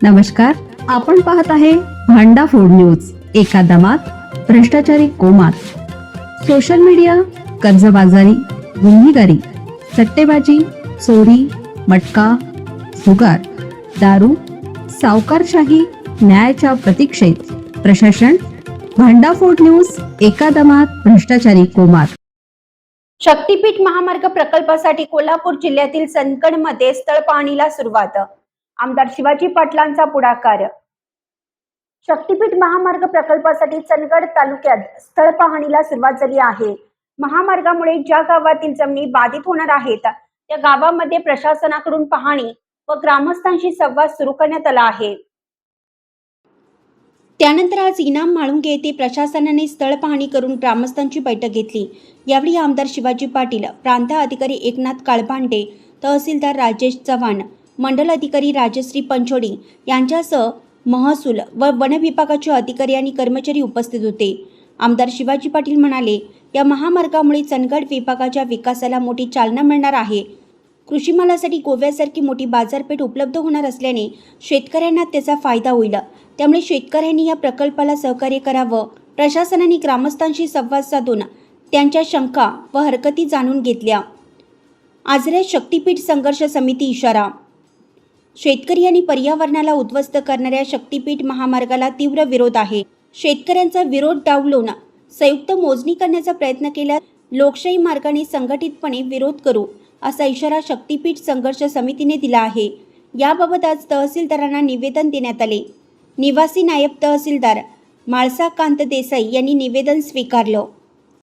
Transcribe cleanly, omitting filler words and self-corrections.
नमस्कार, आपण पाहत आहे भांडा फोड न्यूज. एका दमात भ्रष्टाचारी कोमात. सोशल मीडिया, कर्जबाजारी, गुन्हेगारी, सट्टेबाजी, चोरी, मटका, जुगार, दारू, सावकारशाही, न्यायाच्या प्रतीक्षेत प्रशासन. भांडाफोड न्यूज. एका दमात भ्रष्टाचारी कोमात. शक्तीपीठ महामार्ग प्रकल्पासाठी कोल्हापूर जिल्ह्यातील चंदगडमध्ये स्थळ पाहणीला सुरुवात. आमदार शिवाजी पाटलांचा पुढाकार. शक्तीपीठ महामार्ग प्रकल्पासाठी चंदगड तालुक्यात स्थळ पाहणीला सुरुवात झाली आहे. महामार्गामुळे ज्या गावातील जमिनी बाधित होणार आहेत त्या गावामध्ये प्रशासनाकडून पाहणी व ग्रामस्थांशी संवाद सुरू करण्यात आला आहे. त्यानंतर आज इनाम म्हाळुंगे येथे प्रशासनाने स्थळ पाहणी करून ग्रामस्थांची बैठक घेतली. यावेळी आमदार शिवाजी पाटील, प्रांत अधिकारी एकनाथ काळभांडे, तहसीलदार राजेश चव्हाण, मंडल अधिकारी राजश्री पंचोडी यांच्यासह महसूल व वन विभागाचे अधिकारी आणि कर्मचारी उपस्थित होते. आमदार शिवाजी पाटील म्हणाले, या महामार्गामुळे चंदगड विभागाच्या विकासाला मोठी चालना मिळणार आहे. कृषी मालासाठी गोव्यासारखी मोठी बाजारपेठ उपलब्ध होणार असल्याने शेतकऱ्यांना त्याचा फायदा होईल. त्यामुळे शेतकऱ्यांनी या प्रकल्पाला सहकार्य करावं. प्रशासनाने ग्रामस्थांशी संवाद साधून त्यांच्या शंका व हरकती जाणून घेतल्या. आजऱ्या शक्तीपीठ संघर्ष समिती इशारा. शेतकरी आणि पर्यावरणाला उद्ध्वस्त करणाऱ्या शक्तीपीठ महामार्गाला तीव्र विरोध आहे. शेतकऱ्यांचा विरोध डावलून संयुक्त मोजणी करण्याचा प्रयत्न केल्यास लोकशाही मार्गाने संघटितपणे विरोध करू, असा इशारा शक्तीपीठ संघर्ष समितीने दिला आहे. याबाबत आज तहसीलदारांना निवेदन देण्यात आले. निवासी नायब तहसीलदार माळसा कांत देसाई यांनी निवेदन स्वीकारलं.